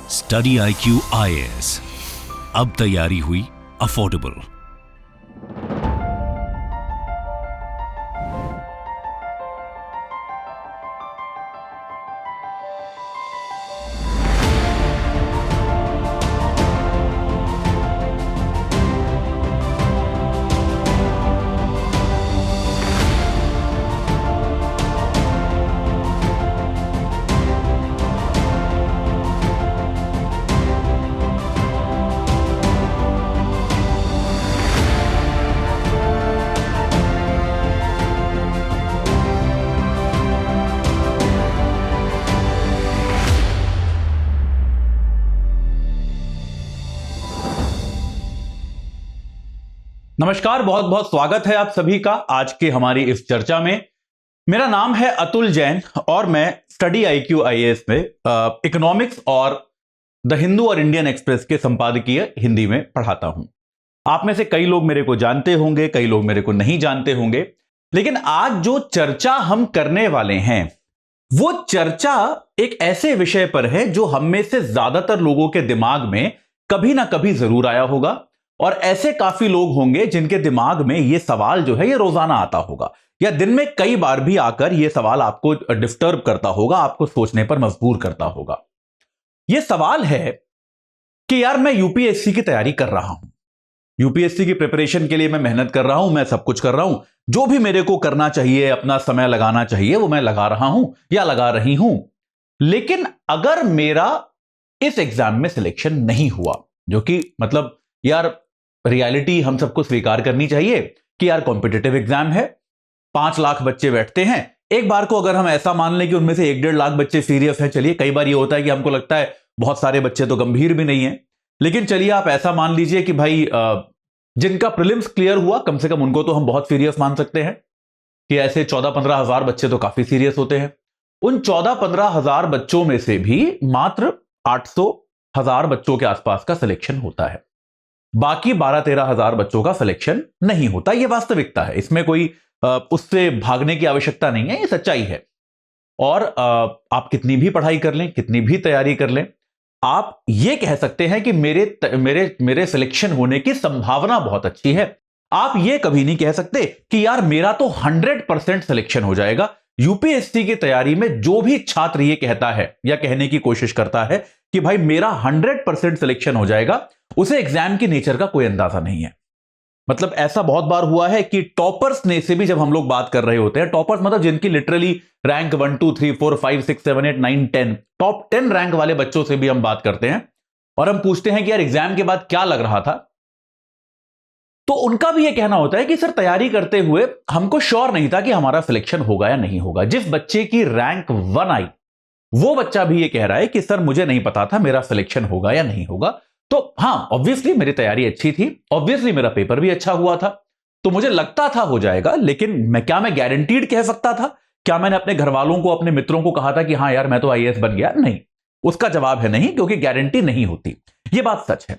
Study IQ IAS, अब तैयारी हुई अफोर्डेबल। नमस्कार, बहुत बहुत स्वागत है आप सभी का आज के हमारी इस चर्चा में। मेरा नाम है अतुल जैन और मैं स्टडी IQ IAS में इकोनॉमिक्स और द हिंदू और इंडियन एक्सप्रेस के संपादकीय हिंदी में पढ़ाता हूं। आप में से कई लोग मेरे को जानते होंगे, कई लोग मेरे को नहीं जानते होंगे, लेकिन आज जो चर्चा हम करने वाले हैं वो चर्चा एक ऐसे विषय पर है जो हम में से ज्यादातर लोगों के दिमाग में कभी ना कभी जरूर आया होगा और ऐसे काफी लोग होंगे जिनके दिमाग में यह सवाल जो है ये रोजाना आता होगा या दिन में कई बार भी आकर यह सवाल आपको डिस्टर्ब करता होगा, आपको सोचने पर मजबूर करता होगा। यह सवाल है कि यार मैं यूपीएससी की तैयारी कर रहा हूं, यूपीएससी की प्रिपरेशन के लिए मैं मेहनत कर रहा हूं, मैं सब कुछ कर रहा हूं, जो भी मेरे को करना चाहिए, अपना समय लगाना चाहिए वो मैं लगा रहा हूं या लगा रही हूं, लेकिन अगर मेरा इस एग्जाम में सिलेक्शन नहीं हुआ, जो कि मतलब यार रियलिटी हम सबको स्वीकार करनी चाहिए कि यार कॉम्पिटिटिव एग्जाम है, 5 लाख बच्चे बैठते हैं। एक बार को अगर हम ऐसा मान लें कि उनमें से 1-1.5 लाख बच्चे सीरियस हैं, चलिए कई बार ये होता है कि हमको लगता है बहुत सारे बच्चे तो गंभीर भी नहीं है, लेकिन चलिए आप ऐसा मान लीजिए कि भाई जिनका प्रीलिम्स क्लियर हुआ कम से कम उनको तो हम बहुत सीरियस मान सकते हैं कि ऐसे 14-15 हजार बच्चे तो काफी सीरियस होते हैं। उन 14-15 हजार बच्चों में से भी मात्र 800,000 बच्चों के आसपास का सिलेक्शन होता है, बाकी 12-13 हजार बच्चों का सिलेक्शन नहीं होता। यह वास्तविकता है, इसमें कोई उससे भागने की आवश्यकता नहीं है, यह सच्चाई है। और आप कितनी भी पढ़ाई कर लें, कितनी भी तैयारी कर लें, आप यह कह सकते हैं कि मेरे सिलेक्शन होने की संभावना बहुत अच्छी है। आप यह कभी नहीं कह सकते कि यार मेरा तो 100% सिलेक्शन हो जाएगा। यूपीएससी की तैयारी में जो भी छात्र यह कहता है या कहने की कोशिश करता है कि भाई मेरा 100% सिलेक्शन हो जाएगा, उसे एग्जाम की नेचर का कोई अंदाजा नहीं है। मतलब ऐसा बहुत बार हुआ है कि टॉपर्स ने से भी जब हम लोग बात कर रहे होते हैं, टॉपर्स मतलब जिनकी लिटरली रैंक 1 2 3 4 5 6 7 8 9 10 टॉप 10 रैंक वाले बच्चों से भी हम बात करते हैं और हम पूछते हैं कि यार एग्जाम के बाद क्या लग रहा था, तो उनका भी यह कहना होता है कि सर तैयारी करते हुए हमको श्योर नहीं था कि हमारा सिलेक्शन होगा या नहीं होगा। जिस बच्चे की रैंक 1 आई वो बच्चा भी यह कह रहा है कि सर मुझे नहीं पता था मेरा सिलेक्शन होगा या नहीं होगा। तो हां, ऑब्वियसली मेरी तैयारी अच्छी थी, ऑब्वियसली मेरा पेपर भी अच्छा हुआ था, तो मुझे लगता था हो जाएगा, लेकिन मैं गारंटीड कह सकता था? क्या मैंने अपने घर वालों को, अपने मित्रों को कहा था कि हां यार मैं तो IAS बन गया? नहीं, उसका जवाब है नहीं, क्योंकि गारंटी नहीं होती, यह बात सच है।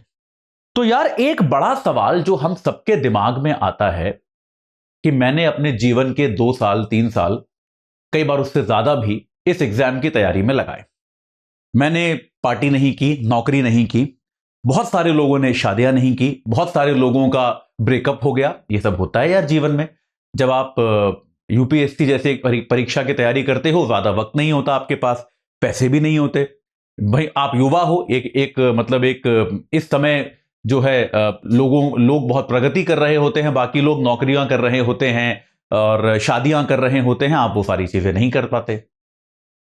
तो यार एक बड़ा सवाल जो हम सबके दिमाग में आता है कि मैंने अपने जीवन के 2 साल 3 साल, कई बार उससे ज्यादा भी इस एग्जाम की तैयारी में लगाए। मैंने पार्टी नहीं की, नौकरी नहीं की, बहुत सारे लोगों ने शादियां नहीं की, बहुत सारे लोगों का ब्रेकअप हो गया। ये सब होता है यार जीवन में। जब आप यूपीएससी जैसे एक परीक्षा की तैयारी करते हो, ज्यादा वक्त नहीं होता आपके पास, पैसे भी नहीं होते। भाई आप युवा हो, एक इस समय जो है लोग बहुत प्रगति कर रहे होते हैं, बाकी लोग नौकरियां कर रहे होते हैं और शादियां कर रहे होते हैं, आप वो सारी चीजें नहीं कर पाते।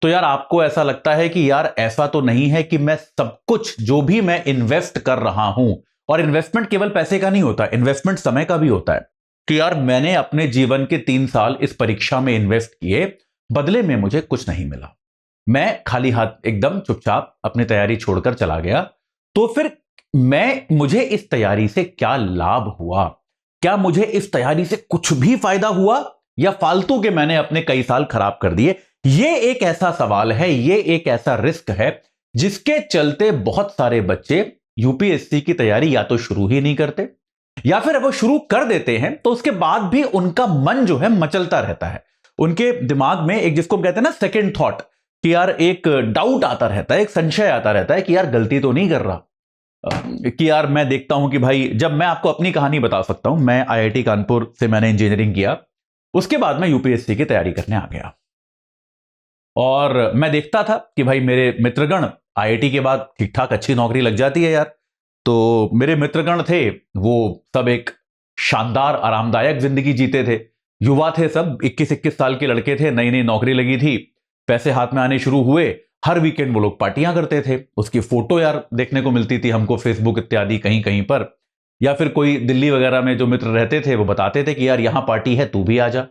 तो यार आपको ऐसा लगता है कि यार ऐसा तो नहीं है कि मैं सब कुछ जो भी मैं इन्वेस्ट कर रहा हूं, और इन्वेस्टमेंट केवल पैसे का नहीं होता, इन्वेस्टमेंट समय का भी होता है, कि यार मैंने अपने जीवन के 3 साल इस परीक्षा में इन्वेस्ट किए, बदले में मुझे कुछ नहीं मिला, मैं खाली हाथ एकदम चुपचाप अपनी तैयारी छोड़कर चला गया। तो फिर मुझे इस तैयारी से क्या लाभ हुआ? क्या मुझे इस तैयारी से कुछ भी फायदा हुआ, या फालतू के मैंने अपने कई साल खराब कर दिए? ये एक ऐसा सवाल है, ये एक ऐसा रिस्क है जिसके चलते बहुत सारे बच्चे यूपीएससी की तैयारी या तो शुरू ही नहीं करते, या फिर वो शुरू कर देते हैं तो उसके बाद भी उनका मन जो है मचलता रहता है। उनके दिमाग में एक, जिसको हम कहते हैं ना सेकंड थॉट, कि यार एक डाउट आता रहता है, एक संशय आता रहता है कि यार गलती तो नहीं कर रहा। कि यार मैं देखता हूं कि भाई, जब मैं आपको अपनी कहानी बता सकता हूं, मैं आईआईटी कानपुर से मैंने इंजीनियरिंग किया, उसके बाद मैं यूपीएससी की तैयारी करने आ गया और मैं देखता था कि भाई मेरे मित्रगण आईआईटी के बाद ठीक ठाक अच्छी नौकरी लग जाती है यार। तो मेरे मित्रगण थे वो सब एक शानदार आरामदायक जिंदगी जीते थे, युवा थे सब, 21-21 साल के लड़के थे, नई नई नौकरी लगी थी, पैसे हाथ में आने शुरू हुए, हर वीकेंड वो लोग पार्टियां करते थे। उसकी फोटो यार देखने को मिलती थी हमको फेसबुक इत्यादि कहीं कहीं पर, या फिर कोई दिल्ली वगैरह में जो मित्र रहते थे वो बताते थे कि यार यहां पार्टी है, तू भी आ जा।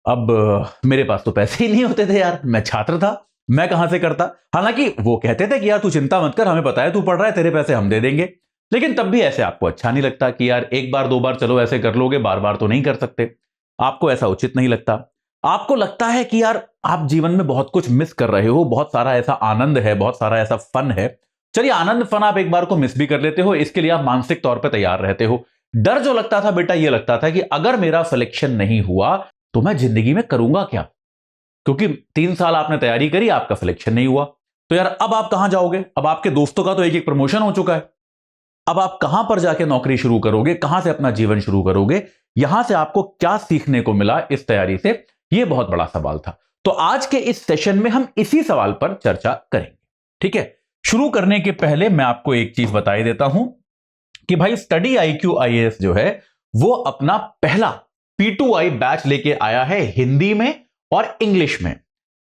अब मेरे पास तो पैसे ही नहीं होते थे यार, मैं छात्र था, मैं कहां से करता। हालांकि वो कहते थे कि यार तू चिंता मत कर, हमें पता है तू पढ़ रहा है, तेरे पैसे हम दे देंगे। लेकिन तब भी ऐसे आपको अच्छा नहीं लगता कि यार एक बार दो बार चलो ऐसे कर लोगे, बार बार तो नहीं कर सकते, आपको ऐसा उचित नहीं लगता। आपको लगता है कि यार आप जीवन में बहुत कुछ मिस कर रहे हो, बहुत सारा ऐसा आनंद है, बहुत सारा ऐसा फन है। चलिए आनंद फन आप एक बार को मिस भी कर लेते हो, इसके लिए आप मानसिक तौर पर तैयार रहते हो। डर जो लगता था बेटा, ये लगता था कि अगर मेरा सिलेक्शन नहीं हुआ तो मैं जिंदगी में करूंगा क्या, क्योंकि 3 साल आपने तैयारी करी, आपका सिलेक्शन नहीं हुआ, तो यार अब आप कहां जाओगे। अब आपके दोस्तों का तो एक एक प्रमोशन हो चुका है, अब आप कहां पर जाके नौकरी शुरू करोगे, कहां से अपना जीवन शुरू करोगे, यहां से आपको क्या सीखने को मिला इस तैयारी से, यह बहुत बड़ा सवाल था। तो आज के इस सेशन में हम इसी सवाल पर चर्चा करेंगे। ठीक है, शुरू करने के पहले मैं आपको एक चीज बता देता हूं कि भाई स्टडी आईक्यू आईएएस जो है वो अपना पहला P2I बैच लेके आया है हिंदी में और इंग्लिश में।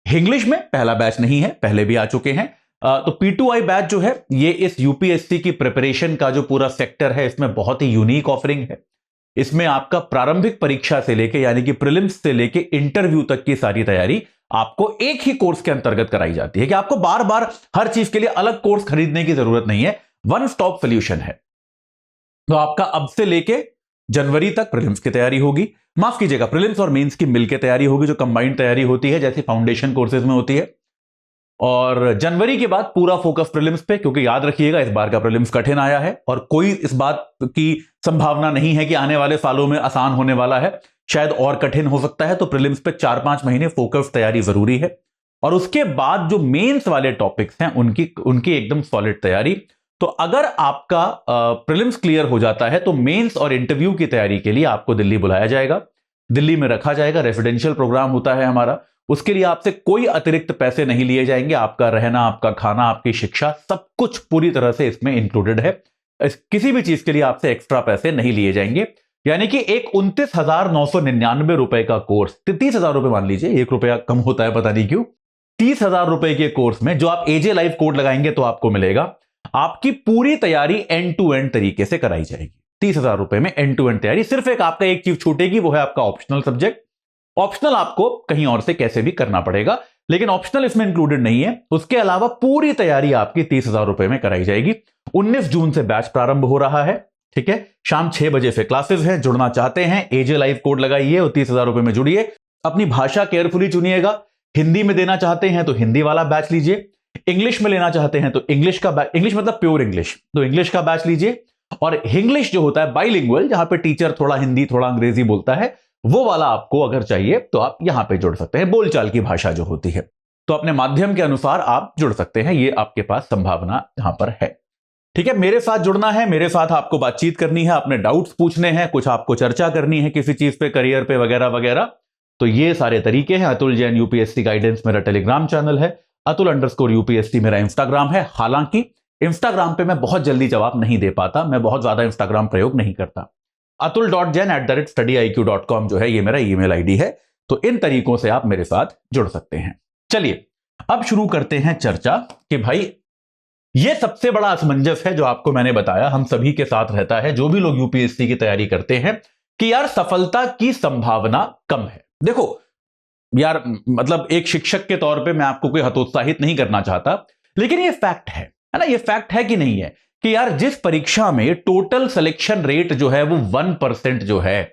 इंग्लिश में पहला बैच नहीं है, पहले भी आ चुके हैं। तो P2I बैच जो है ये इस यूपीएससी की प्रिपरेशन का जो पूरा सेक्टर है, इसमें बहुत ही यूनिक ऑफरिंग है। इसमें आपका प्रारंभिक परीक्षा से लेके यानी कि प्रीलिम्स से लेके इंटरव्यू तक की सारी तैयारी आपको एक ही कोर्स के अंतर्गत कराई जाती है, कि आपको बार बार हर चीज के लिए अलग कोर्स खरीदने की जरूरत नहीं है, वन स्टॉप सोल्यूशन है। तो आपका अब से लेके जनवरी तक प्रीलिम्स की तैयारी होगी, माफ कीजिएगा प्रीलिम्स और मेंस की मिलकर तैयारी होगी, जो कंबाइंड तैयारी होती है जैसे फाउंडेशन कोर्सेज में होती है। और जनवरी के बाद पूरा फोकस प्रीलिम्स पे, क्योंकि याद रखिएगा इस बार का प्रीलिम्स कठिन आया है और कोई इस बात की संभावना नहीं है कि आने वाले सालों में आसान होने वाला है, शायद और कठिन हो सकता है। तो प्रीलिम्स पे 4-5 महीने फोकस तैयारी जरूरी है, और उसके बाद जो मेंस वाले टॉपिक्स हैं उनकी एकदम सॉलिड तैयारी। तो अगर आपका प्रीलिम्स क्लियर हो जाता है तो मेंस और इंटरव्यू की तैयारी के लिए आपको दिल्ली बुलाया जाएगा, दिल्ली में रखा जाएगा, रेसिडेंशियल प्रोग्राम होता है हमारा। उसके लिए आपसे कोई अतिरिक्त पैसे नहीं लिए जाएंगे, आपका रहना, आपका खाना, आपकी शिक्षा, सब कुछ पूरी तरह से इसमें इंक्लूडेड है। किसी भी चीज के लिए आपसे एक्स्ट्रा पैसे नहीं लिए जाएंगे। यानी कि एक 29,999 रुपए का कोर्स, 30,000 रुपए मान लीजिए, 1 रुपया कम होता है पता नहीं क्यों, 30,000 रुपए के कोर्स में जो आप एजे लाइव कोड लगाएंगे तो आपको मिलेगा, आपकी पूरी तैयारी एंड टू एंड तरीके से कराई जाएगी। 30,000 रुपए में एंड टू एंड तैयारी। सिर्फ आपका एक चीज छूटेगी, वो है आपका ऑप्शनल सब्जेक्ट। ऑप्शनल आपको कहीं और से कैसे भी करना पड़ेगा, लेकिन ऑप्शनल इसमें इंक्लूडेड नहीं है। उसके अलावा पूरी तैयारी आपकी 30,000 रुपए में कराई जाएगी। 19 जून से बैच प्रारंभ हो रहा है। ठीक है, शाम 6 बजे से क्लासेस है। जुड़ना चाहते हैं एजे लाइव कोड लगाइए और 30,000 रुपए में जुड़िए। अपनी भाषा केयरफुली चुनिएगा। हिंदी में देना चाहते हैं तो हिंदी वाला बैच लीजिए, इंग्लिश में लेना चाहते हैं तो इंग्लिश का बैच, इंग्लिश मतलब प्योर इंग्लिश, तो इंग्लिश का बैच लीजिए। और इंग्लिश जो होता है बाइलिंगुअल, जहां पे टीचर थोड़ा हिंदी थोड़ा अंग्रेजी बोलता है, वो वाला आपको अगर चाहिए तो आप यहां पे जुड़ सकते हैं। बोलचाल की भाषा जो होती है, तो अपने माध्यम के अनुसार आप जुड़ सकते हैं, ये आपके पास संभावना यहां पर है। ठीक है, मेरे साथ जुड़ना है, मेरे साथ आपको बातचीत करनी है, अपने डाउट्स पूछने हैं, कुछ आपको चर्चा करनी है किसी चीज पे, करियर पे वगैरह वगैरह, तो ये सारे तरीके हैं। अतुल जैन यूपीएससी गाइडेंस मेरा टेलीग्राम चैनल है, अतुल_UPSC मेरा इंस्टाग्राम है। हालांकि इंस्टाग्राम पे मैं बहुत जल्दी जवाब नहीं दे पाता, मैं बहुत ज्यादा इंस्टाग्राम प्रयोग नहीं करता। atul.jain@studiiq.com जो है ये मेरा ईमेल आईडी है। तो इन तरीकों से आप मेरे साथ जुड़ सकते हैं। चलिए अब शुरू करते हैं चर्चा कि भाई ये सबसे बड़ा असमंजस है जो आपको मैंने बताया हम सभी के साथ रहता है, जो भी लोग यूपीएससी की तैयारी करते हैं, कि यार सफलता की संभावना कम है। देखो यार, मतलब एक शिक्षक के तौर पे मैं आपको कोई हतोत्साहित नहीं करना चाहता, लेकिन ये फैक्ट है ना, ये फैक्ट है कि नहीं है कि यार जिस परीक्षा में टोटल सिलेक्शन रेट जो है वो 1% जो है,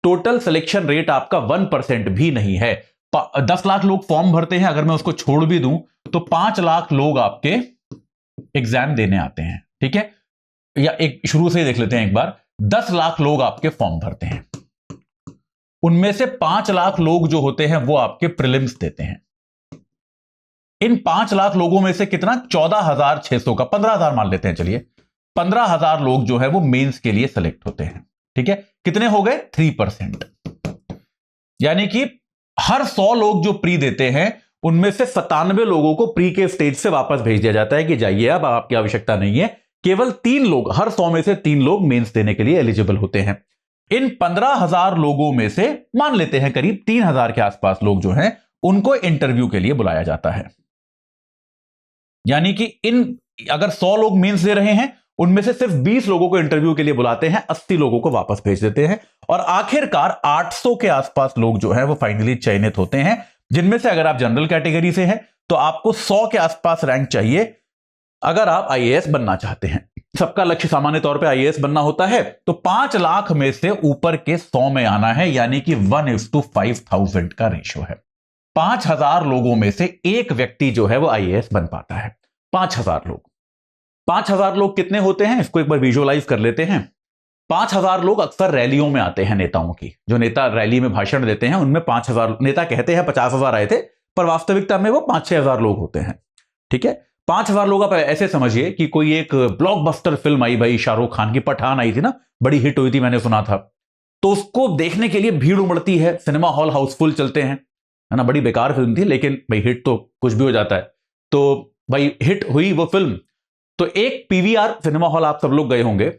टोटल सिलेक्शन रेट आपका 1% भी नहीं है। 10 लाख लोग फॉर्म भरते हैं, अगर मैं उसको छोड़ भी दूं तो 5 लाख लोग आपके एग्जाम देने आते हैं। ठीक है, या एक शुरू से ही देख लेते हैं एक बार, 10 लाख लोग आपके फॉर्म भरते हैं, उनमें से 5 लाख लोग जो होते हैं वो आपके प्रीलिम्स देते हैं। इन 5 लाख लोगों में से कितना 14,600 का 15,000 मान लेते हैं, चलिए 15,000 लोग जो है वो मेंस के लिए सेलेक्ट होते हैं। ठीक है, कितने हो गए 3%। यानी कि हर 100 लोग जो प्री देते हैं उनमें से 97 लोगों को प्री के स्टेज से वापस भेज दिया जाता है कि जाइए, अब आपकी आवश्यकता नहीं है। केवल 3 लोग, हर 100 में से 3 लोग मेंस देने के लिए एलिजिबल होते हैं। इन 15,000 लोगों में से मान लेते हैं करीब 3,000 के आसपास लोग जो हैं उनको इंटरव्यू के लिए बुलाया जाता है। यानी कि अगर 100 लोग मेंस दे रहे हैं उनमें से सिर्फ 20 लोगों को इंटरव्यू के लिए बुलाते हैं, 80 लोगों को वापस भेज देते हैं और आखिरकार 800 के आसपास लोग जो है वो फाइनली चयनित होते हैं, जिनमें से अगर आप जनरल कैटेगरी से हैं तो आपको 100 के आसपास रैंक चाहिए अगर आप आईएएस बनना चाहते हैं। सबका लक्ष्य सामान्य तौर पे आईएएस बनना होता है, तो 5 लाख में से ऊपर के 100 में आना है, यानी कि 1:5,000 का रेशियो है। 5,000 लोगों में से एक व्यक्ति जो है वो आईएएस बन पाता है। 5,000 लोग। 5,000 लोग कितने होते हैं इसको एक बार विजुअलाइज कर लेते हैं। 5,000 लोग अक्सर रैलियों में आते हैं, नेताओं की, जो नेता रैली में भाषण देते हैं उनमें 5,000 नेता कहते हैं 50,000 आए थे, पर वास्तविकता में वो 5-6 हजार लोग होते हैं। ठीक है, 5,000 लोग आप ऐसे समझिए कि कोई एक ब्लॉकबस्टर फिल्म आई, भाई शाहरुख खान की पठान आई थी ना, बड़ी हिट हुई थी, मैंने सुना था, तो उसको देखने के लिए भीड़ उमड़ती है, सिनेमा हॉल हाउसफुल चलते हैं, है ना। बड़ी बेकार फिल्म थी लेकिन भाई हिट तो कुछ भी हो जाता है, तो भाई हिट हुई वो फिल्म। तो एक पीवीआर सिनेमा हॉल, आप सब लोग गए होंगे,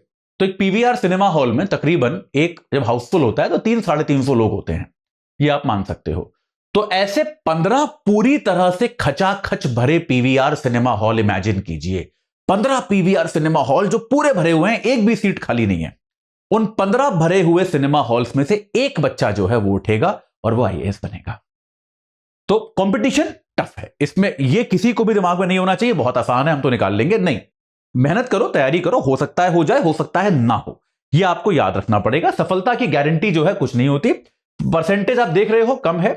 तो एक पीवीआर सिनेमा हॉल में तकरीबन एक जब हाउसफुल होता है तो 300-350 लोग होते हैं, ये आप मान सकते हो। तो ऐसे 15 पूरी तरह से खचाखच भरे पीवीआर सिनेमा हॉल इमेजिन कीजिए। 15 पीवीआर सिनेमा हॉल जो पूरे भरे हुए हैं, एक भी सीट खाली नहीं है। उन 15 भरे हुए सिनेमा हॉल्स में से एक बच्चा जो है वो उठेगा और वो आईएएस बनेगा। तो कंपटीशन टफ है इसमें, ये किसी को भी दिमाग में नहीं होना चाहिए बहुत आसान है हम तो निकाल लेंगे, नहीं, मेहनत करो, तैयारी करो, हो सकता है हो जाए, हो सकता है ना हो, ये आपको याद रखना पड़ेगा। सफलता की गारंटी जो है कुछ नहीं होती, परसेंटेज आप देख रहे हो कम है।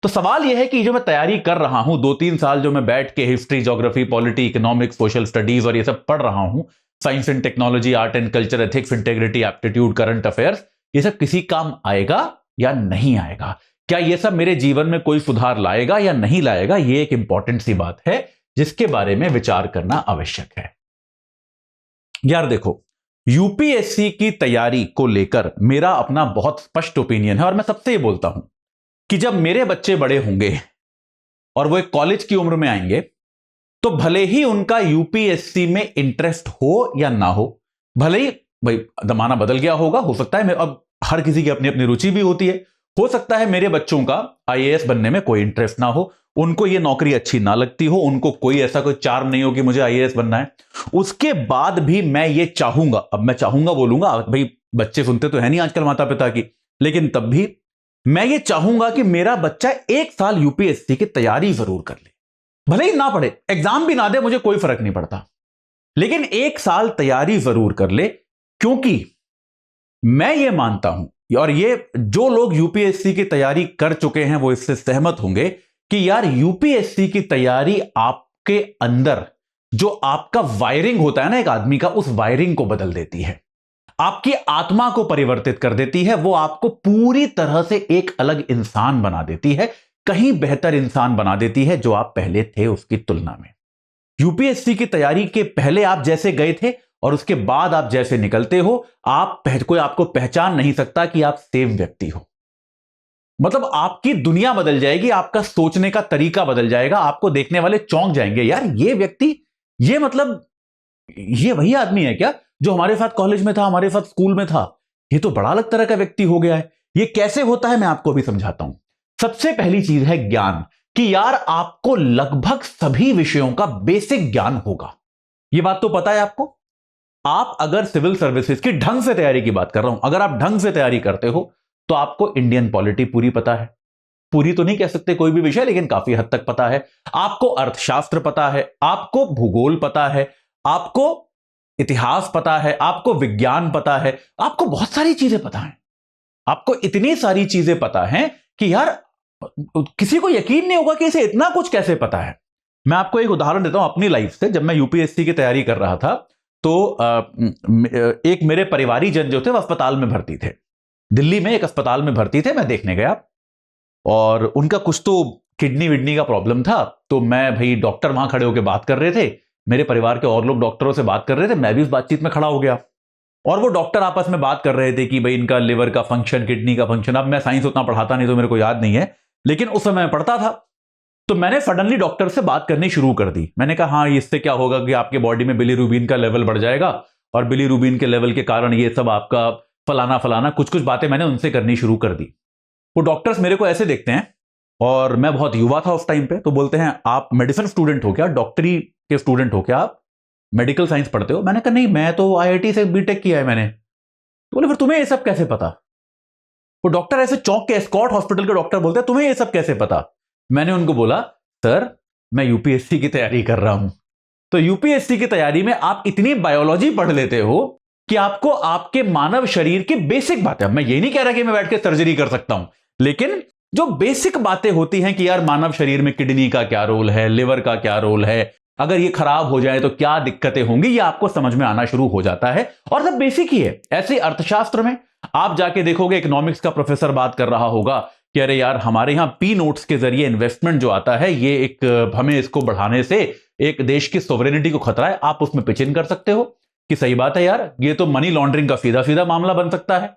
तो सवाल यह है कि जो मैं तैयारी कर रहा हूं 2-3 साल, जो मैं बैठ के history, geography, polity, economics, social studies और ये सब पढ़ रहा हूं, science and technology, art and culture, ethics, integrity, aptitude, current affairs, ये सब किसी काम आएगा या नहीं आएगा? क्या ये सब मेरे जीवन में कोई सुधार लाएगा या नहीं लाएगा? ये एक इंपॉर्टेंट सी बात है जिसके बारे में विचार करना आवश्यक है। यार देखो, यूपीएससी की तैयारी को लेकर मेरा अपना बहुत स्पष्ट ओपिनियन है और मैं सबसे ये बोलता हूं कि जब मेरे बच्चे बड़े होंगे और वो एक कॉलेज की उम्र में आएंगे, तो भले ही उनका यूपीएससी में इंटरेस्ट हो या ना हो, भले ही भाई जमाना बदल गया होगा, हो सकता है अब हर किसी की अपनी अपनी रुचि भी होती है, हो सकता है मेरे बच्चों का आईएएस बनने में कोई इंटरेस्ट ना हो, उनको ये नौकरी अच्छी ना लगती हो, उनको कोई ऐसा कोई चार्म नहीं हो कि मुझे आईएएस बनना है। उसके बाद भी मैं ये चाहूंगा, अब मैं चाहूंगा बोलूंगा, भाई बच्चे सुनते तो है नहीं आजकल माता पिता की, लेकिन तब भी मैं ये चाहूंगा कि मेरा बच्चा 1 साल यूपीएससी की तैयारी जरूर कर ले, भले ही ना पढ़े, एग्जाम भी ना दे, मुझे कोई फर्क नहीं पड़ता, लेकिन 1 साल तैयारी जरूर कर ले। क्योंकि मैं ये मानता हूं, और ये जो लोग यूपीएससी की तैयारी कर चुके हैं वो इससे सहमत होंगे, कि यार यूपीएससी की तैयारी आपके अंदर जो आपका वायरिंग होता है ना एक आदमी का, उस वायरिंग को बदल देती है, आपकी आत्मा को परिवर्तित कर देती है, वो आपको पूरी तरह से एक अलग इंसान बना देती है, कहीं बेहतर इंसान बना देती है जो आप पहले थे उसकी तुलना में। यूपीएससी की तैयारी के पहले आप जैसे गए थे और उसके बाद आप जैसे निकलते हो, कोई आपको पहचान नहीं सकता कि आप सेम व्यक्ति हो। मतलब आपकी दुनिया बदल जाएगी, आपका सोचने का तरीका बदल जाएगा, आपको देखने वाले चौंक जाएंगे, यार ये व्यक्ति, ये मतलब ये वही आदमी है क्या जो हमारे साथ कॉलेज में था, हमारे साथ स्कूल में था, ये तो बड़ा अलग तरह का व्यक्ति हो गया है। ये कैसे होता है मैं आपको भी समझाता हूं। सबसे पहली चीज है ज्ञान, कि यार आपको लगभग सभी विषयों का बेसिक ज्ञान होगा। ये बात तो पता है आपको। आप अगर सिविल सर्विसेज की ढंग से तैयारी की बात कर रहा हूं, अगर आप ढंग से तैयारी करते हो तो आपको इंडियन पॉलिटी पूरी पता है, पूरी तो नहीं कह सकते कोई भी विषय, लेकिन काफी हद तक पता है। आपको अर्थशास्त्र पता है, आपको भूगोल पता है, आपको इतिहास पता है, आपको विज्ञान पता है, आपको बहुत सारी चीजें पता है। आपको इतनी सारी चीजें पता है कि यार किसी को यकीन नहीं होगा कि इसे इतना कुछ कैसे पता है। मैं आपको एक उदाहरण देता हूं अपनी लाइफ से। जब मैं यूपीएससी की तैयारी कर रहा था तो एक मेरे परिवारीजन जो थे वो अस्पताल में भर्ती थे, दिल्ली में एक अस्पताल में भर्ती थे। मैं देखने गया और उनका कुछ तो किडनी विडनी का प्रॉब्लम था, तो मैं भाई डॉक्टर वहां खड़े होकर बात कर रहे थे, मेरे परिवार के और लोग डॉक्टरों से बात कर रहे थे, मैं भी उस बातचीत में खड़ा हो गया और वो डॉक्टर आपस में बात कर रहे थे कि भाई इनका लिवर का फंक्शन, किडनी का फंक्शन। अब मैं साइंस उतना पढ़ाता नहीं तो मेरे को याद नहीं है, लेकिन उस समय मैं पढ़ता था। तो मैंने सडनली डॉक्टर से बात करनी शुरू कर दी। मैंने कहा हाँ, इससे क्या होगा कि आपके बॉडी में बिलीरुबिन का लेवल बढ़ जाएगा और बिलीरुबिन के लेवल के कारण ये सब आपका फलाना फलाना, कुछ कुछ बातें मैंने उनसे करनी शुरू कर दी। वो डॉक्टर्स मेरे को ऐसे देखते हैं, और मैं बहुत युवा था उस टाइम पे, तो बोलते हैं आप मेडिसिन स्टूडेंट हो क्या, डॉक्टरी के स्टूडेंट हो क्या, आप मेडिकल साइंस पढ़ते हो? मैंने कहा नहीं, मैं तो आईआईटी से बीटेक किया है मैंने। तो बोले फिर तुम्हें ये सब कैसे पता? वो डॉक्टर ऐसे चौंक के, एस्कॉर्ट हॉस्पिटल के डॉक्टर बोलते हैं तुम्हें ये सब कैसे पता? मैंने उनको बोला सर मैं यूपीएससी की तैयारी कर रहा हूं। तो यूपीएससी की तैयारी में आप इतनी बायोलॉजी पढ़ लेते हो कि आपको आपके मानव शरीर की बेसिक बातें, मैं ये नहीं कह रहा कि मैं बैठ के सर्जरी कर सकता हूं, लेकिन जो बेसिक बातें होती हैं कि यार मानव शरीर में किडनी का क्या रोल है, लिवर का क्या रोल है, अगर ये खराब हो जाए तो क्या दिक्कतें होंगी, ये आपको समझ में आना शुरू हो जाता है। और सब बेसिक ही है। ऐसे अर्थशास्त्र में आप जाके देखोगे, इकोनॉमिक्स का प्रोफेसर बात कर रहा होगा कि अरे यार हमारे यहां पी नोट्स के जरिए इन्वेस्टमेंट जो आता है, ये एक हमें इसको बढ़ाने से एक देश की सोवरेनिटी को खतरा है, आप उसमें पिच इन कर सकते हो कि सही बात है यार, ये तो मनी लॉन्ड्रिंग का सीधा सीधा मामला बन सकता है।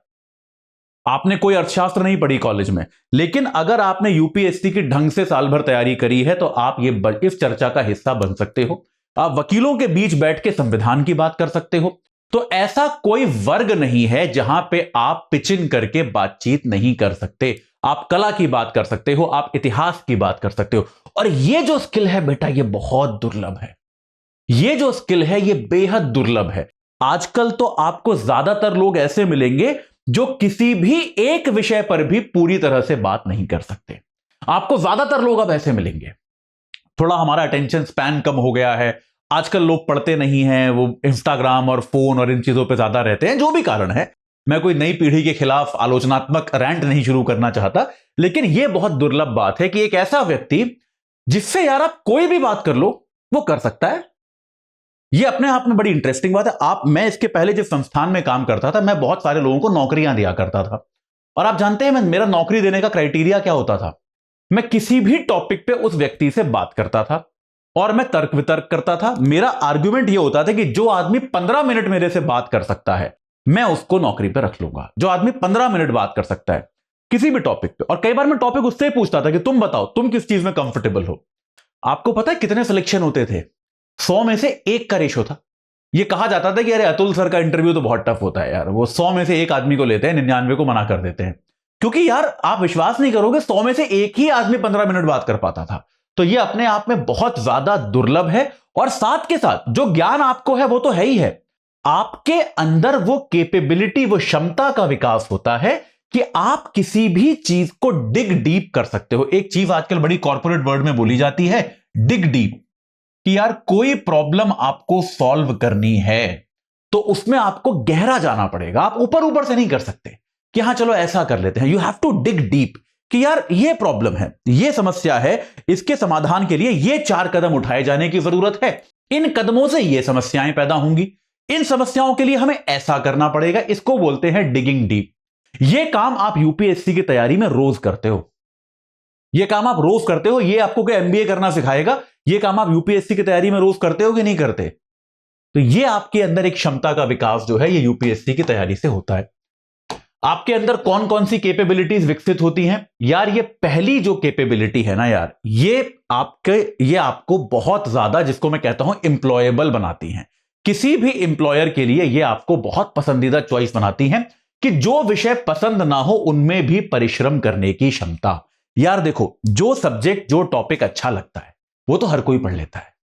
आपने कोई अर्थशास्त्र नहीं पढ़ी कॉलेज में, लेकिन अगर आपने यूपीएससी की ढंग से साल भर तैयारी करी है तो आप ये इस चर्चा का हिस्सा बन सकते हो। आप वकीलों के बीच बैठ के संविधान की बात कर सकते हो। तो ऐसा कोई वर्ग नहीं है जहां पे आप पिचिन करके बातचीत नहीं कर सकते। आप कला की बात कर सकते हो, आप इतिहास की बात कर सकते हो। और ये जो स्किल है बेटा, ये बहुत दुर्लभ है। ये जो स्किल है ये बेहद दुर्लभ है। आजकल तो आपको ज्यादातर लोग ऐसे मिलेंगे जो किसी भी एक विषय पर भी पूरी तरह से बात नहीं कर सकते। आपको ज्यादातर लोग अब ऐसे मिलेंगे। थोड़ा हमारा अटेंशन स्पैन कम हो गया है, आजकल लोग पढ़ते नहीं हैं, वो इंस्टाग्राम और फोन और इन चीजों पे ज्यादा रहते हैं, जो भी कारण है। मैं कोई नई पीढ़ी के खिलाफ आलोचनात्मक रैंट नहीं शुरू करना चाहता, लेकिन यह बहुत दुर्लभ बात है कि एक ऐसा व्यक्ति जिससे यार आप कोई भी बात कर लो वो कर सकता है। यह अपने आप में बड़ी इंटरेस्टिंग बात है। मैं इसके पहले जिस संस्थान में काम करता था, मैं बहुत सारे लोगों को नौकरियां दिया करता था, और आप जानते हैं मेरा नौकरी देने का क्राइटेरिया क्या होता था? मैं किसी भी टॉपिक पे उस व्यक्ति से बात करता था और मैं तर्क वितर्क करता था। मेरा आर्ग्यूमेंट यह होता था कि जो आदमी 15 मिनट मेरे से बात कर सकता है, मैं उसको नौकरी पे रख लूंगा। जो आदमी 15 मिनट बात कर सकता है किसी भी टॉपिक पे। और कई बार मैं टॉपिक उससे पूछता था कि तुम बताओ तुम किस चीज में कंफर्टेबल हो। आपको पता है कितने सिलेक्शन होते थे? 100 में से 1 का रेशो था। यह कहा जाता था कि अरे अतुल सर का इंटरव्यू तो बहुत टफ होता है यार, वो 100 में से 1 आदमी को लेते हैं, 99 को मना कर देते हैं। क्योंकि यार आप विश्वास नहीं करोगे, 100 में से 1 ही आदमी 15 मिनट बात कर पाता था। तो यह अपने आप में बहुत ज्यादा दुर्लभ है। और साथ के साथ जो ज्ञान आपको है वो तो है ही है, आपके अंदर वो कैपेबिलिटी, वो क्षमता का विकास होता है कि आप किसी भी चीज को डिग डीप कर सकते हो। एक चीज आजकल बड़ी कॉर्पोरेट वर्ड में बोली जाती है, डिग डीप, कि यार कोई प्रॉब्लम आपको सॉल्व करनी है तो उसमें आपको गहरा जाना पड़ेगा। आप ऊपर ऊपर से नहीं कर सकते कि हां चलो ऐसा कर लेते हैं। You have to dig deep कि यार ये प्रॉब्लम है, ये समस्या है, इसके समाधान के लिए ये 4 कदम उठाए जाने की जरूरत है। इन कदमों से ये समस्याएं पैदा होंगी, इन समस्याओं के लिए हमें ऐसा करना पड़ेगा। इसको बोलते हैं डिगिंग डीप। ये काम आप यूपीएससी की तैयारी में रोज करते हो। ये काम आप रोज करते हो। ये आपको क्या एमबीए करना सिखाएगा? ये काम आप यूपीएससी की तैयारी में रोज करते हो कि नहीं करते? तो ये आपके अंदर एक क्षमता का विकास जो है ये यूपीएससी की तैयारी से होता है। आपके अंदर कौन कौन सी कैपेबिलिटीज विकसित होती हैं? यार ये पहली जो कैपेबिलिटी है ना यार, ये आपको बहुत ज्यादा, जिसको मैं कहता हूं एम्प्लॉयबल बनाती हैं। किसी भी एम्प्लॉयर के लिए ये आपको बहुत पसंदीदा चॉइस बनाती हैं कि जो विषय पसंद ना हो उनमें भी परिश्रम करने की क्षमता। यार देखो, जो सब्जेक्ट, जो टॉपिक अच्छा लगता है वो तो हर कोई पढ़ लेता है,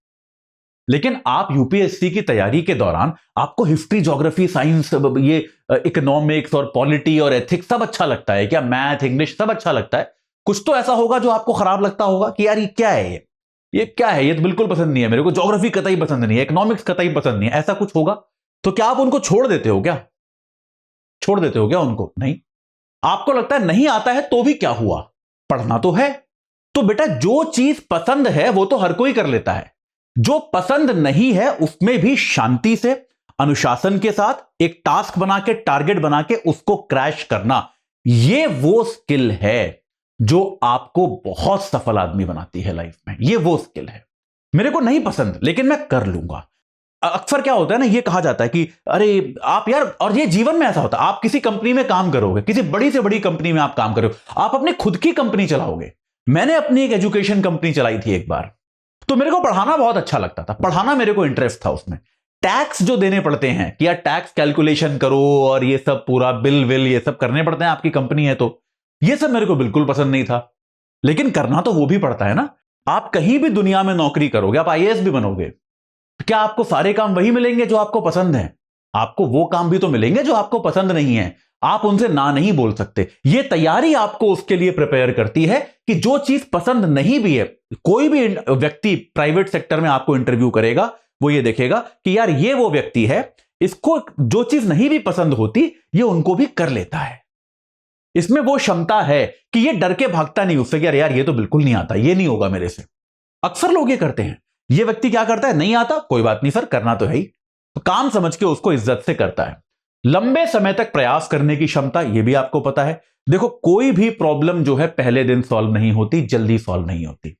लेकिन आप यूपीएससी की तैयारी के दौरान आपको हिस्ट्री, ज्योग्राफी, साइंस, ये इकोनॉमिक्स और पॉलिटी और एथिक्स सब अच्छा लगता है क्या? मैथ, इंग्लिश सब अच्छा लगता है। कुछ तो ऐसा होगा जो आपको खराब लगता होगा कि यार ये क्या है, ये क्या है, ये तो बिल्कुल पसंद नहीं है मेरे को, ज्योग्राफी कतई पसंद नहीं है, इकोनॉमिक्स कतई पसंद नहीं है, ऐसा कुछ होगा। तो क्या आप उनको छोड़ देते हो क्या? छोड़ देते हो क्या उनको? नहीं। आपको लगता है नहीं आता है तो भी क्या हुआ, पढ़ना तो है। तो बेटा जो चीज पसंद है वो तो हर कोई कर लेता है, जो पसंद नहीं है उसमें भी शांति से, अनुशासन के साथ एक टास्क बना के, टारगेट बना के उसको क्रैश करना, ये वो स्किल है जो आपको बहुत सफल आदमी बनाती है लाइफ में। ये वो स्किल है, मेरे को नहीं पसंद लेकिन मैं कर लूंगा। अक्सर क्या होता है ना, ये कहा जाता है कि अरे आप यार, और ये जीवन में ऐसा होता है, आप किसी कंपनी में काम करोगे, किसी बड़ी से बड़ी कंपनी में आप काम करोगे, आप अपनी खुद की कंपनी चलाओगे। मैंने अपनी एक एजुकेशन कंपनी चलाई थी एक बार, तो मेरे को पढ़ाना बहुत अच्छा लगता था, पढ़ाना मेरे को इंटरेस्ट था उसमें। टैक्स जो देने पड़ते हैं कि यार टैक्स कैलकुलेशन करो और ये सब पूरा बिल विल ये सब करने पड़ते हैं, आपकी कंपनी है तो ये सब मेरे को बिल्कुल पसंद नहीं था। लेकिन करना तो वो भी पड़ता है ना। आप कहीं भी दुनिया में नौकरी करोगे, आप आईएएस भी बनोगे, क्या आपको सारे काम वही मिलेंगे जो आपको पसंद है? आपको वो काम भी तो मिलेंगे जो आपको पसंद नहीं है, आप उनसे ना नहीं बोल सकते। ये तैयारी आपको उसके लिए प्रिपेयर करती है कि जो चीज पसंद नहीं भी है, कोई भी व्यक्ति प्राइवेट सेक्टर में आपको इंटरव्यू करेगा, वो ये देखेगा कि यार ये वो व्यक्ति है, इसको जो चीज नहीं भी पसंद होती ये उनको भी कर लेता है। इसमें वो क्षमता है कि ये डर के भागता नहीं उससे कि यार ये तो बिल्कुल नहीं आता, ये नहीं होगा मेरे से। अक्सर लोग ये करते हैं। ये व्यक्ति क्या करता है, नहीं आता कोई बात नहीं सर, करना तो है ही, तो काम समझ के उसको इज्जत से करता है। लंबे समय तक प्रयास करने की क्षमता, ये भी आपको पता है। देखो कोई भी प्रॉब्लम जो है पहले दिन सॉल्व नहीं होती, जल्दी सॉल्व नहीं होती।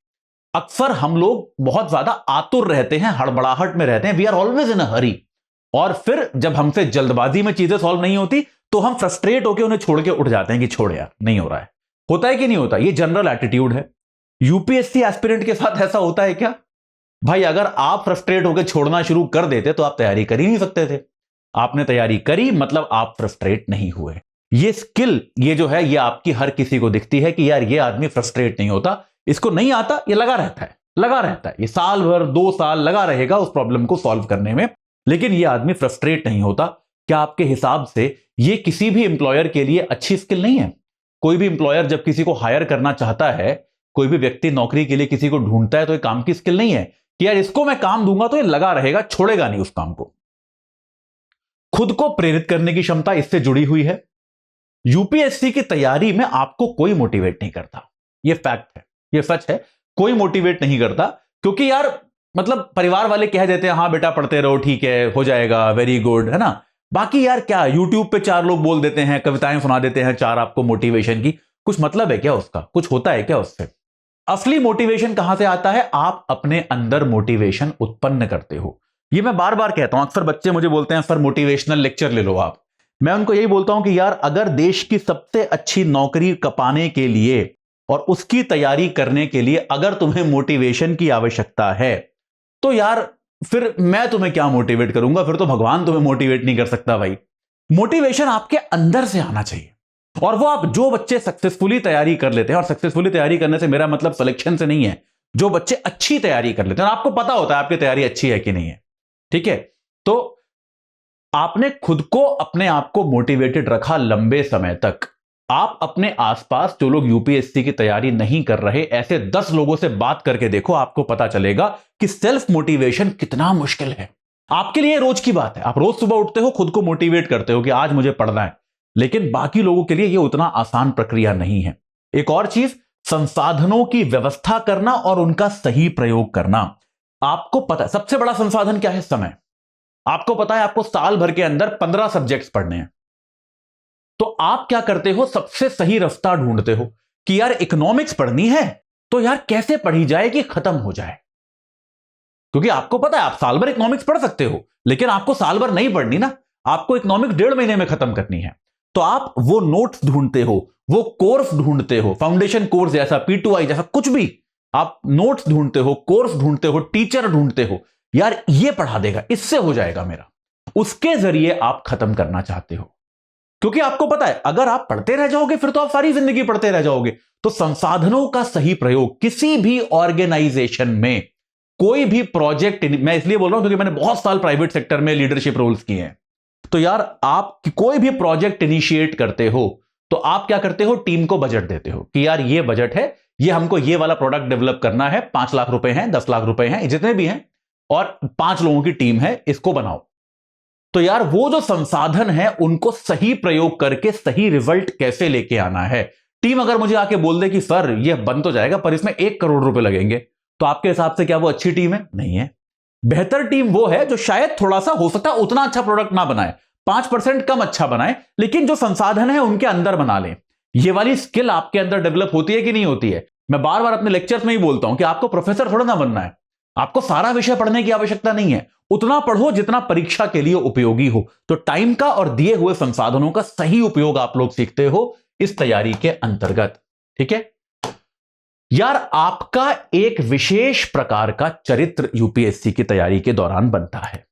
अक्सर हम लोग बहुत ज्यादा आतुर रहते हैं, हड़बड़ाहट में रहते हैं, वी आर ऑलवेज इन अ हरी। और फिर जब हमसे जल्दबाजी में चीजें सॉल्व नहीं होती तो हम फ्रस्ट्रेट होकर उन्हें छोड़ के उठ जाते हैं कि छोड़ यार नहीं हो रहा है। होता है कि नहीं होता? ये जनरल एटीट्यूड है। यूपीएससी एस्पिरेंट के साथ ऐसा होता है क्या? भाई अगर आप फ्रस्ट्रेट होकर छोड़ना शुरू कर देते तो आप तैयारी कर ही नहीं सकते थे। आपने तैयारी करी मतलब आप फ्रस्ट्रेट नहीं हुए। ये स्किल, ये जो है, ये आपकी हर किसी को दिखती है कि यार ये आदमी फ्रस्ट्रेट नहीं होता, इसको नहीं आता, ये लगा रहता है, लगा रहता है, ये साल भर 2 साल लगा रहेगा उस प्रॉब्लम को सॉल्व करने में, लेकिन ये आदमी फ्रस्ट्रेट नहीं होता। क्या आपके हिसाब से ये किसी भी एम्प्लॉयर के लिए अच्छी स्किल नहीं है? कोई भी एम्प्लॉयर जब किसी को हायर करना चाहता है, कोई भी व्यक्ति नौकरी के लिए किसी को ढूंढता है, तो ये काम की स्किल नहीं है कि यार इसको मैं काम दूंगा तो ये लगा रहेगा, छोड़ेगा नहीं उस काम को। खुद को प्रेरित करने की क्षमता इससे जुड़ी हुई है। यूपीएससी की तैयारी में आपको कोई मोटिवेट नहीं करता, ये फैक्ट है, ये सच है, कोई मोटिवेट नहीं करता। क्योंकि यार मतलब परिवार वाले कह देते हैं हाँ बेटा पढ़ते रहो, ठीक है, हो जाएगा, वेरी गुड, है ना। बाकी यार क्या, यूट्यूब पे 4 लोग बोल देते हैं, कविताएं सुना देते हैं 4 आपको मोटिवेशन की, कुछ मतलब है क्या उसका? कुछ होता है क्या उससे? असली मोटिवेशन कहां से आता है? आप अपने अंदर मोटिवेशन उत्पन्न करते हो। ये मैं बार बार कहता हूं, अक्सर बच्चे मुझे बोलते हैं सर मोटिवेशनल लेक्चर ले लो आप। मैं उनको यही बोलता हूं कि यार अगर देश की सबसे अच्छी नौकरी पाने के लिए और उसकी तैयारी करने के लिए अगर तुम्हें मोटिवेशन की आवश्यकता है, तो यार फिर मैं तुम्हें क्या मोटिवेट करूंगा? फिर तो भगवान तुम्हें मोटिवेट नहीं कर सकता भाई। मोटिवेशन आपके अंदर से आना चाहिए। और वो आप, जो बच्चे सक्सेसफुली तैयारी कर लेते हैं, और सक्सेसफुली तैयारी करने से मेरा मतलब सिलेक्शन से नहीं है, जो बच्चे अच्छी तैयारी कर लेते हैं, और आपको पता होता है आपकी तैयारी अच्छी है कि नहीं है, ठीक है, तो आपने खुद को, अपने आप को मोटिवेटेड रखा लंबे समय तक। आप अपने आसपास जो लोग यूपीएससी की तैयारी नहीं कर रहे, ऐसे 10 लोगों से बात करके देखो, आपको पता चलेगा कि सेल्फ मोटिवेशन कितना मुश्किल है। आपके लिए रोज की बात है, आप रोज सुबह उठते हो, खुद को मोटिवेट करते हो कि आज मुझे पढ़ना है, लेकिन बाकी लोगों के लिए यह उतना आसान प्रक्रिया नहीं है। एक और चीज, संसाधनों की व्यवस्था करना और उनका सही प्रयोग करना। आपको पता है सबसे बड़ा संसाधन क्या है? समय। आपको पता है आपको साल भर के अंदर 15 सब्जेक्ट्स पढ़ने हैं, तो आप क्या करते हो? सबसे सही रास्ता ढूंढते हो कि यार इकोनॉमिक्स पढ़नी है तो यार कैसे पढ़ी जाए कि खत्म हो जाए। क्योंकि आपको पता है आप साल भर इकोनॉमिक्स पढ़ सकते हो, लेकिन आपको साल भर नहीं पढ़नी ना, आपको इकोनॉमिक्स 1.5 महीने में खत्म करनी है। तो आप वो नोट्स ढूंढते हो, वो कोर्स ढूंढते हो, फाउंडेशन कोर्स जैसा, P2I जैसा, कुछ भी आप नोट्स ढूंढते हो, कोर्स ढूंढते हो, टीचर ढूंढते हो, यार ये पढ़ा देगा, इससे हो जाएगा मेरा, उसके जरिए आप खत्म करना चाहते हो। क्योंकि आपको पता है अगर आप पढ़ते रह जाओगे फिर तो आप सारी जिंदगी पढ़ते रह जाओगे। तो संसाधनों का सही प्रयोग किसी भी ऑर्गेनाइजेशन में, कोई भी प्रोजेक्ट, मैं इसलिए बोल रहा हूं क्योंकि मैंने बहुत साल प्राइवेट सेक्टर में लीडरशिप रोल्स किए हैं। तो यार आप कोई भी प्रोजेक्ट इनिशिएट करते हो तो आप क्या करते हो? टीम को बजट देते हो कि यार ये बजट है, ये हमको ये वाला प्रोडक्ट डेवलप करना है, 5 लाख रुपए हैं, 10 लाख रुपए हैं, जितने भी हैं, और 5 लोगों की टीम है, इसको बनाओ। तो यार वो जो संसाधन है उनको सही प्रयोग करके सही रिजल्ट कैसे लेके आना है। टीम अगर मुझे आके बोल दे कि सर ये बन तो जाएगा पर इसमें 1 करोड़ रुपए लगेंगे, तो आपके हिसाब से क्या वो अच्छी टीम है? नहीं है। बेहतर टीम वो है जो शायद थोड़ा सा, हो सकता है उतना अच्छा प्रोडक्ट ना बनाए, 5% कम अच्छा बनाए, लेकिन जो संसाधन है उनके अंदर बना ले। ये वाली स्किल आपके अंदर डेवलप होती है कि नहीं होती है? मैं बार बार अपने लेक्चर्स में ही बोलता हूं कि आपको प्रोफेसर थोड़ा ना बनना है, आपको सारा विषय पढ़ने की आवश्यकता नहीं है, उतना पढ़ो जितना परीक्षा के लिए उपयोगी हो। तो टाइम का और दिए हुए संसाधनों का सही उपयोग आप लोग सीखते हो इस तैयारी के अंतर्गत। ठीक है यार, आपका एक विशेष प्रकार का चरित्र यूपीएससी की तैयारी के दौरान बनता है।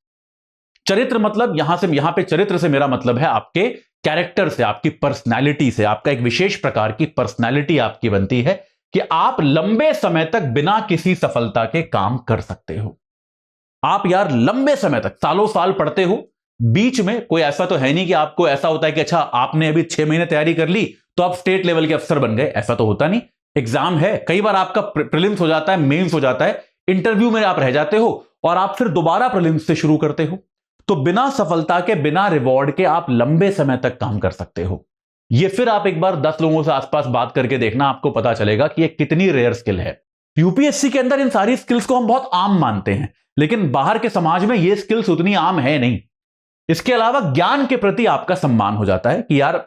चरित्र मतलब यहां पे चरित्र से मेरा मतलब है आपके कैरेक्टर से, आपकी पर्सनैलिटी से। आपका एक विशेष प्रकार की पर्सनैलिटी आपकी बनती है कि आप लंबे समय तक बिना किसी सफलता के काम कर सकते हो। आप यार लंबे समय तक, सालों साल पढ़ते हो, बीच में कोई ऐसा तो है नहीं कि आपको ऐसा होता है कि अच्छा आपने अभी 6 महीने तैयारी कर ली तो आप स्टेट लेवल के अफसर बन गए, ऐसा तो होता नहीं। एग्जाम है, कई बार आपका प्रीलिम्स हो जाता है, मेंस हो जाता है, इंटरव्यू में आप रह जाते हो और आप फिर दोबारा प्रीलिम्स से शुरू करते हो। तो बिना सफलता के, बिना रिवॉर्ड के आप लंबे समय तक काम कर सकते हो। ये फिर आप एक बार 10 लोगों से आसपास बात करके देखना, आपको पता चलेगा कि ये कितनी रेयर स्किल है। यूपीएससी के अंदर इन सारी स्किल्स को हम बहुत आम मानते हैं, लेकिन बाहर के समाज में ये स्किल्स उतनी आम है नहीं। इसके अलावा ज्ञान के प्रति आपका सम्मान हो जाता है कि यार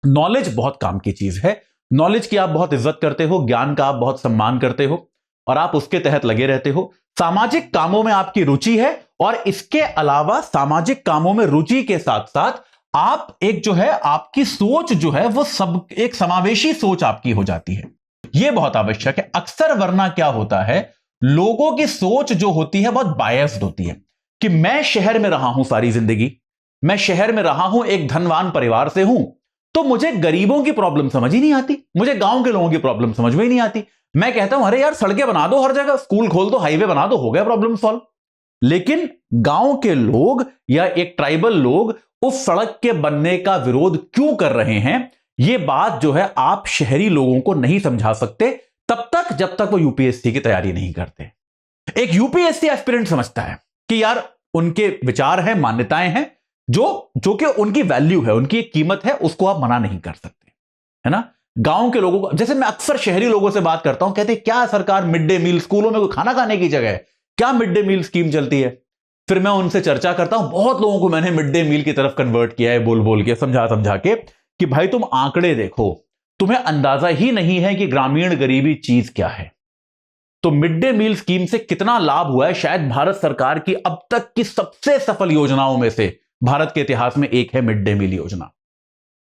नॉलेज बहुत काम की चीज है, नॉलेज की आप बहुत इज्जत करते हो, ज्ञान का आप बहुत सम्मान करते हो और आप उसके तहत लगे रहते हो। सामाजिक कामों में आपकी रुचि है और इसके अलावा सामाजिक कामों में रुचि के साथ साथ आप एक जो है आपकी सोच जो है वो सब एक समावेशी सोच आपकी हो जाती है। यह बहुत आवश्यक है। अक्सर वरना क्या होता है, लोगों की सोच जो होती है बहुत बायस्ड होती है कि मैं शहर में रहा हूं सारी जिंदगी, मैं शहर में रहा हूं, एक धनवान परिवार से हूं, तो मुझे गरीबों की प्रॉब्लम समझ ही नहीं आती, मुझे गांव के लोगों की प्रॉब्लम समझ में ही नहीं आती। मैं कहता हूं अरे यार सड़कें बना दो, हर जगह स्कूल खोल दो, हाईवे बना दो, हो गया प्रॉब्लम सॉल्व। लेकिन गांव के लोग या एक ट्राइबल लोग उस सड़क के बनने का विरोध क्यों कर रहे हैं, यह बात जो है आप शहरी लोगों को नहीं समझा सकते तब तक जब तक वो यूपीएससी की तैयारी नहीं करते। एक यूपीएससी एस्पिरेंट समझता है कि यार उनके विचार हैं, मान्यताएं हैं, जो कि उनकी वैल्यू है, उनकी एक कीमत है, उसको आप मना नहीं कर सकते, है ना। गांव के लोगों को, जैसे मैं अक्सर शहरी लोगों से बात करता हूं, कहते हैं क्या सरकार मिड डे मील, स्कूलों में कोई खाना खाने की जगह है क्या, मिड डे मील स्कीम चलती है। फिर मैं उनसे चर्चा करता हूं, बहुत लोगों को मैंने मिड डे मील की तरफ कन्वर्ट किया है, बोल बोल के, समझा समझा के कि भाई तुम आंकड़े देखो, तुम्हें अंदाजा ही नहीं है कि ग्रामीण गरीबी चीज क्या है। तो मिड डे मील स्कीम से कितना लाभ हुआ है, शायद भारत सरकार की अब तक की सबसे सफल योजनाओं में से भारत के इतिहास में एक है मिड डे मील योजना।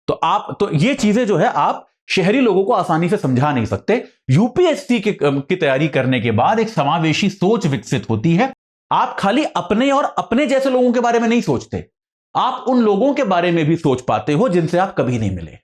तो ये चीजें जो है आप शहरी लोगों को आसानी से समझा नहीं सकते। यूपीएससी की तैयारी करने के बाद एक समावेशी सोच विकसित होती है। आप खाली अपने और अपने जैसे लोगों के बारे में नहीं सोचते, आप उन लोगों के बारे में भी सोच पाते हो जिनसे आप कभी नहीं मिले।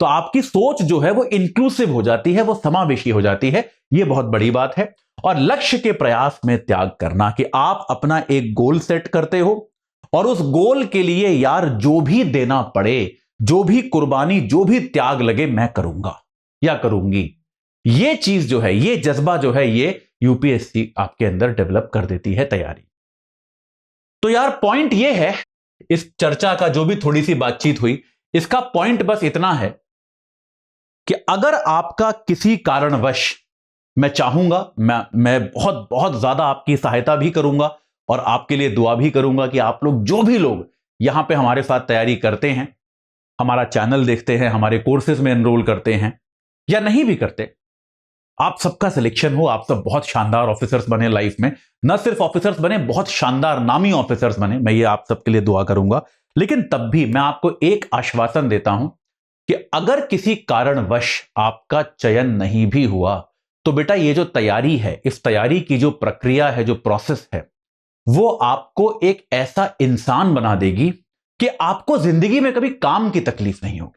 तो आपकी सोच जो है वो इंक्लूसिव हो जाती है, वो समावेशी हो जाती है। यह बहुत बड़ी बात है। और लक्ष्य के प्रयास में त्याग करना, कि आप अपना एक गोल सेट करते हो और उस गोल के लिए यार जो भी देना पड़े, जो भी कुर्बानी, जो भी त्याग लगे, मैं करूंगा या करूंगी। यह चीज जो है, यह जज्बा जो है, यह यूपीएससी आपके अंदर डेवलप कर देती है तैयारी। तो यार पॉइंट यह है इस चर्चा का, जो भी थोड़ी सी बातचीत हुई, इसका पॉइंट बस इतना है कि अगर आपका किसी कारणवश, मैं चाहूंगा, मैं बहुत बहुत ज्यादा आपकी सहायता भी करूंगा और आपके लिए दुआ भी करूंगा कि आप लोग, जो भी लोग यहां पे हमारे साथ तैयारी करते हैं, हमारा चैनल देखते हैं, हमारे कोर्सेज में एनरोल करते हैं या नहीं भी करते, आप सबका सिलेक्शन हो, आप सब बहुत शानदार ऑफिसर्स बने लाइफ में। न सिर्फ ऑफिसर्स बने, बहुत शानदार नामी ऑफिसर्स बने, मैं ये आप सबके लिए दुआ करूंगा। लेकिन तब भी मैं आपको एक आश्वासन देता हूं कि अगर किसी कारणवश आपका चयन नहीं भी हुआ, तो बेटा ये जो तैयारी है, इस तैयारी की जो प्रक्रिया है, जो प्रोसेस है, वो आपको एक ऐसा इंसान बना देगी कि आपको जिंदगी में कभी काम की तकलीफ नहीं होगी।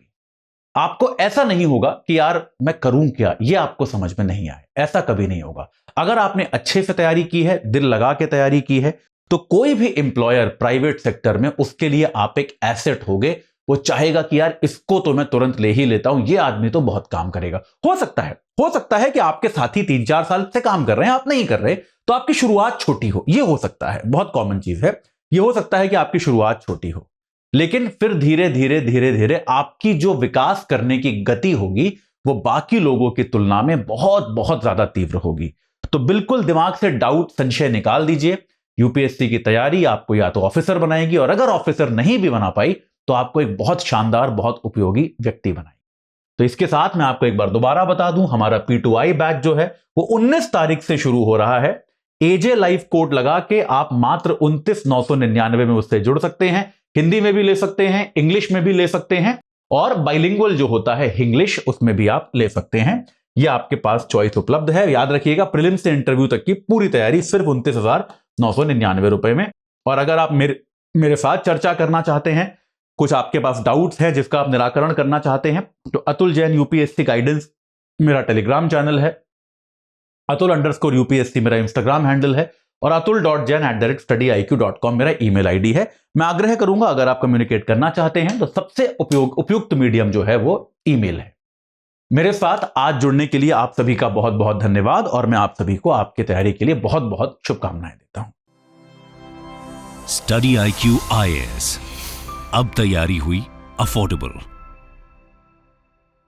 आपको ऐसा नहीं होगा कि यार मैं करूं क्या, ये आपको समझ में नहीं आए, ऐसा कभी नहीं होगा। अगर आपने अच्छे से तैयारी की है, दिल लगा के तैयारी की है, तो कोई भी एम्प्लॉयर प्राइवेट सेक्टर में, उसके लिए आप एक एसेट होगे। वो चाहेगा कि यार इसको तो मैं तुरंत ले ही लेता हूं, ये आदमी तो बहुत काम करेगा। हो सकता है कि आपके साथी 3-4 साल से काम कर रहे हैं, आप नहीं कर रहे, तो आपकी शुरुआत छोटी हो, ये हो सकता है, बहुत कॉमन चीज है। ये हो सकता है कि आपकी शुरुआत छोटी हो, लेकिन फिर धीरे धीरे आपकी जो विकास करने की गति होगी, वो बाकी लोगों की तुलना में बहुत बहुत ज्यादा तीव्र होगी। तो बिल्कुल दिमाग से डाउट, संशय निकाल दीजिए। यूपीएससी की तैयारी आपको या तो ऑफिसर बनाएगी, और अगर ऑफिसर नहीं भी बना पाई तो आपको एक बहुत शानदार, बहुत उपयोगी व्यक्ति बनाएगी। तो इसके साथ मैं आपको एक बार दोबारा बता दूं, हमारा P2I बैच जो है वो 19 तारीख से शुरू हो रहा है। एजे लाइफ कोड लगा के आप मात्र 29,999 में उससे जुड़ सकते हैं। हिंदी में भी ले सकते हैं, इंग्लिश में भी ले सकते हैं, और बाइलिंगुअल जो होता है इंग्लिश, उसमें भी आप ले सकते हैं। यह आपके पास चॉइस उपलब्ध है। याद रखिएगा, प्रीलिम से इंटरव्यू तक की पूरी तैयारी सिर्फ 29,999 रुपए में। और अगर आप मेरे साथ चर्चा करना चाहते हैं, कुछ आपके पास डाउट्स है जिसका आप निराकरण करना चाहते हैं, तो अतुल जैन यूपीएससी गाइडेंस मेरा टेलीग्राम चैनल है, अतुल_UPSC मेरा इंस्टाग्राम हैंडल है, और atul.jain@studiiq.com मेरा ईमेल आईडी है। मैं आग्रह करूंगा, अगर आप कम्युनिकेट करना चाहते हैं तो सबसे उपयुक्त मीडियम जो है वो ईमेल है। मेरे साथ आज जुड़ने के लिए आप सभी का बहुत बहुत धन्यवाद, और मैं आप सभी को आपकी तैयारी के लिए बहुत बहुत शुभकामनाएं देता हूं। स्टडी IQ IAS, अब तैयारी हुई अफोर्डेबल।